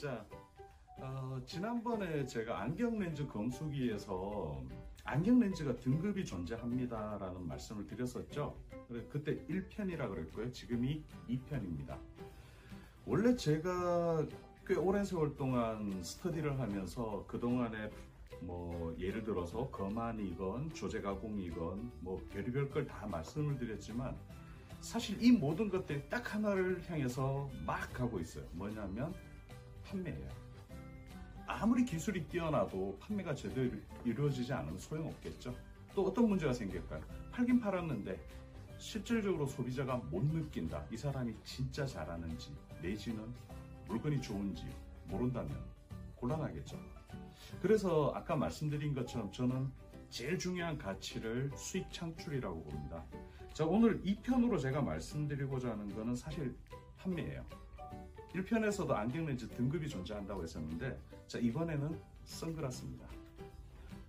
자, 지난번에 제가 안경렌즈 검수기에서 안경렌즈가 등급이 존재합니다라는 말씀을 드렸었죠. 그때 1편이라 그랬고요. 지금이 2편입니다. 원래 제가 꽤 오랜 세월 동안 스터디를 하면서 그동안에 뭐 예를 들어서 검안이건 조제가공이건 뭐 별의별 걸 다 말씀을 드렸지만 사실 이 모든 것들이 딱 하나를 향해서 막 가고 있어요. 뭐냐면 판매예요. 아무리 기술이 뛰어나도 판매가 제대로 이루어지지 않으면 소용없겠죠. 또 어떤 문제가 생길까요? 팔긴 팔았는데 실질적으로 소비자가 못 느낀다. 이 사람이 진짜 잘하는지 내지는 물건이 좋은지 모른다면 곤란하겠죠. 그래서 아까 말씀드린 것처럼 저는 제일 중요한 가치를 수익 창출이라고 봅니다. 자, 오늘 2편으로 제가 말씀드리고자 하는 거는 사실 판매예요. 1편에서도 안경렌즈 등급이 존재한다고 했었는데, 자, 이번에는 선글라스입니다.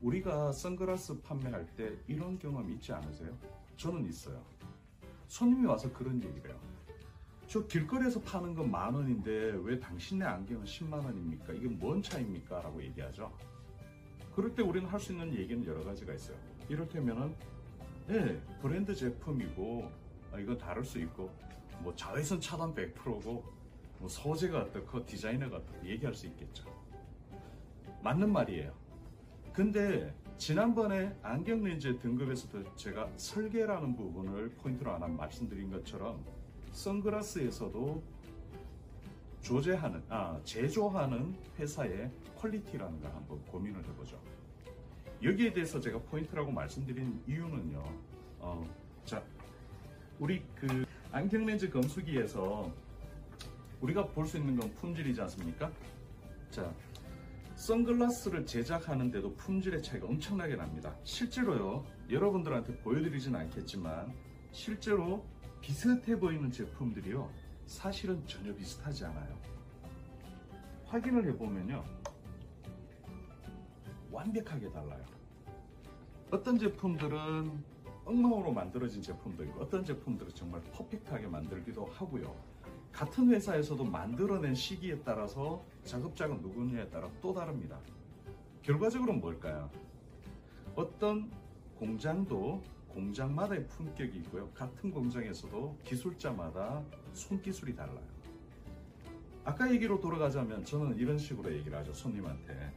우리가 선글라스 판매할 때 이런 경험 있지 않으세요? 저는 있어요. 손님이 와서 그런 얘기를 해요. 저 길거리에서 파는 건 10,000원인데 왜 당신네 안경은 10만 원입니까? 이게 뭔 차이입니까? 라고 얘기하죠. 그럴 때 우리는 할 수 있는 얘기는 여러 가지가 있어요. 이를테면은 네, 브랜드 제품이고 이건 다를 수 있고 뭐 자외선 차단 100%고 뭐 소재가 어떻고 디자이너가 어떻고 얘기할 수 있겠죠. 맞는 말이에요. 근데 지난번에 안경렌즈 등급에서도 제가 설계라는 부분을 포인트로 하나 말씀드린 것처럼 선글라스에서도 제조하는 회사의 퀄리티라는 걸 한번 고민을 해보죠. 여기에 대해서 제가 포인트라고 말씀드린 이유는요. 자, 우리 그 안경렌즈 검수기에서 우리가 볼 수 있는 건 품질이지 않습니까? 자, 선글라스를 제작하는데도 품질의 차이가 엄청나게 납니다. 실제로요, 여러분들한테 보여드리진 않겠지만 실제로 비슷해 보이는 제품들이요, 사실은 전혀 비슷하지 않아요. 확인을 해보면요, 완벽하게 달라요. 어떤 제품들은 엉망으로 만들어진 제품도 있고 어떤 제품들은 정말 퍼펙트하게 만들기도 하고요. 같은 회사에서도 만들어낸 시기에 따라서 작업자가 누구냐에 따라 또 다릅니다. 결과적으로는 뭘까요? 어떤 공장도 공장마다의 품격이 있고요. 같은 공장에서도 기술자마다 손기술이 달라요. 아까 얘기로 돌아가자면 저는 이런 식으로 얘기를 하죠. 손님한테.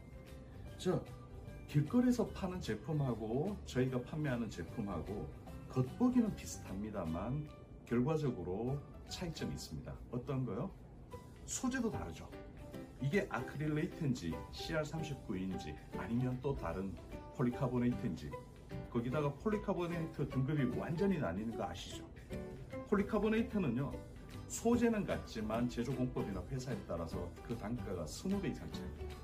길거리에서 파는 제품하고 저희가 판매하는 제품하고 겉보기는 비슷합니다만 결과적으로 차이점이 있습니다. 어떤 거요? 소재도 다르죠. 이게 아크릴레이트인지 CR39인지 아니면 또 다른 폴리카보네이트인지, 거기다가 폴리카보네이트 등급이 완전히 나뉘는 거 아시죠? 폴리카보네이트는요, 소재는 같지만 제조 공법이나 회사에 따라서 그 단가가 20배 이상 차이입니다.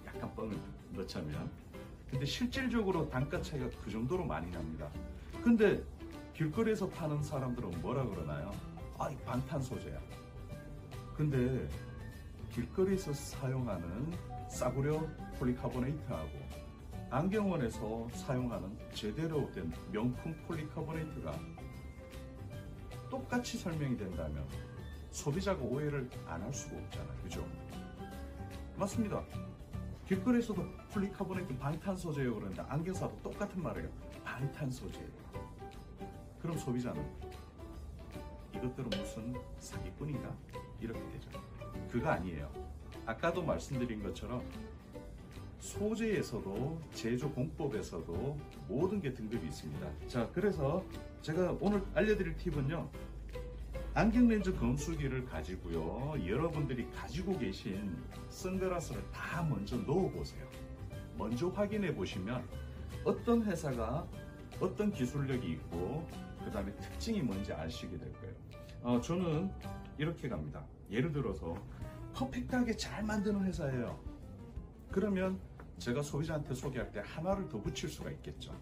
약간 뻥을 넣자면. 근데 실질적으로 단가 차이가 그 정도로 많이 납니다. 근데 길거리에서 파는 사람들은 뭐라 그러나요? 아, 이 방탄 소재야. 근데 길거리에서 사용하는 싸구려 폴리카보네이트하고 안경원에서 사용하는 제대로 된 명품 폴리카보네이트가 똑같이 설명이 된다면 소비자가 오해를 안 할 수가 없잖아요. 그죠? 맞습니다. 길거리에서도 폴리카보네이트 방탄 소재예요 그러는데 안경사도 똑같은 말을 해요. 방탄 소재예요. 그럼 소비자는 이것들은 무슨 사기꾼인가? 이렇게 되죠. 그거 아니에요. 아까도 말씀드린 것처럼 소재에서도 제조 공법에서도 모든 게 등급이 있습니다. 자, 그래서 제가 오늘 알려드릴 팁은요, 안경렌즈 검수기를 가지고요, 여러분들이 가지고 계신 선글라스를 다 먼저 넣어보세요. 먼저 확인해 보시면 어떤 회사가 어떤 기술력이 있고 그 다음에 특징이 뭔지 아시게 될 거예요. 저는 이렇게 갑니다. 예를 들어서 퍼펙트하게 잘 만드는 회사예요. 그러면 제가 소비자한테 소개할 때 하나를 더 붙일 수가 있겠죠.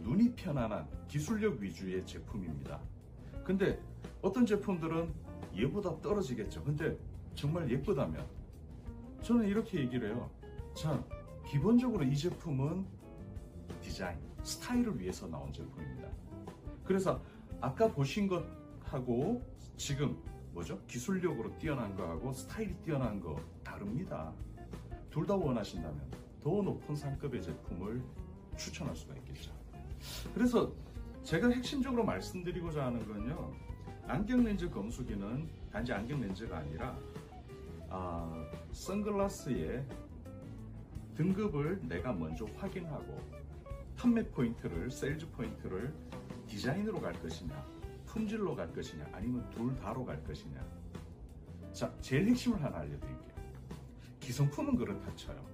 눈이 편안한 기술력 위주의 제품입니다. 근데 어떤 제품들은 얘보다 떨어지겠죠. 근데 정말 예쁘다면 저는 이렇게 얘기를 해요. 자, 기본적으로 이 제품은 디자인, 스타일을 위해서 나온 제품입니다. 그래서 아까 보신 것하고 지금 뭐죠? 기술력으로 뛰어난 거하고 스타일이 뛰어난 거 다릅니다. 둘 다 원하신다면 더 높은 상급의 제품을 추천할 수가 있겠죠. 그래서 제가 핵심적으로 말씀드리고자 하는 건요, 안경렌즈 검수기는 단지 안경렌즈가 아니라 선글라스의 등급을 내가 먼저 확인하고 판매 포인트를, 세일즈 포인트를 디자인으로 갈 것이냐, 품질로 갈 것이냐, 아니면 둘 다로 갈 것이냐. 자, 제일 핵심을 하나 알려드릴게요. 기성품은 그렇다 쳐요.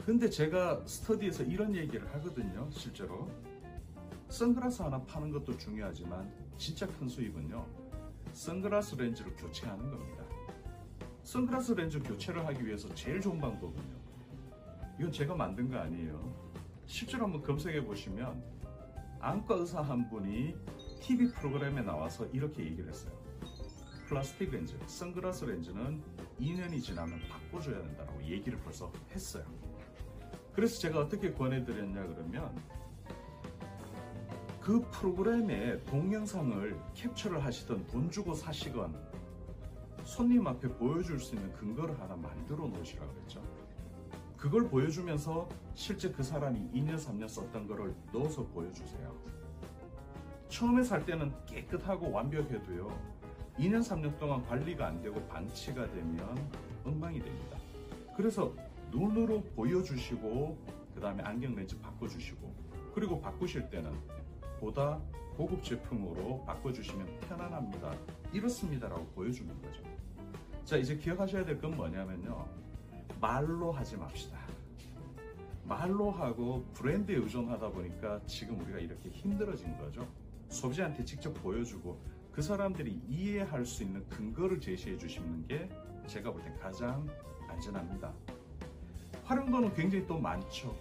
근데 제가 스터디에서 이런 얘기를 하거든요. 실제로 선글라스 하나 파는 것도 중요하지만 진짜 큰 수입은요, 선글라스 렌즈를 교체하는 겁니다. 선글라스 렌즈 교체를 하기 위해서 제일 좋은 방법은요, 이건 제가 만든 거 아니에요. 실제로 한번 검색해 보시면 안과 의사 한 분이 TV 프로그램에 나와서 이렇게 얘기를 했어요. 플라스틱 렌즈, 선글라스 렌즈는 2년이 지나면 바꿔줘야 된다고 얘기를 벌써 했어요. 그래서 제가 어떻게 권해드렸냐 그러면, 그 프로그램의 동영상을 캡처를 하시던, 돈 주고 사시건 손님 앞에 보여줄 수 있는 근거를 하나 만들어 놓으시라고 그랬죠. 그걸 보여주면서 실제 그 사람이 2년, 3년 썼던 거를 넣어서 보여주세요. 처음에 살 때는 깨끗하고 완벽해도요, 2년, 3년 동안 관리가 안 되고 방치가 되면 엉망이 됩니다. 그래서 눈으로 보여주시고, 그 다음에 안경 렌즈 바꿔주시고, 그리고 바꾸실 때는 보다 고급 제품으로 바꿔주시면 편안합니다, 이렇습니다 라고 보여주는 거죠. 자, 이제 기억하셔야 될 건 뭐냐면요, 말로 하지 맙시다. 말로 하고 브랜드에 의존하다 보니까 지금 우리가 이렇게 힘들어진 거죠. 소비자한테 직접 보여주고 그 사람들이 이해할 수 있는 근거를 제시해 주시는 게 제가 볼 땐 가장 안전합니다. 활용도는 굉장히 또 많죠.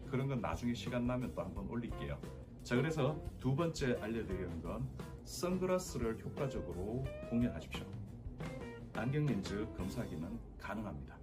그런 건 나중에 시간 나면 또 한번 올릴게요. 자, 그래서 두 번째 알려드리는 건 선글라스를 효과적으로 공략하십시오. 안경렌즈 검사기는 가능합니다.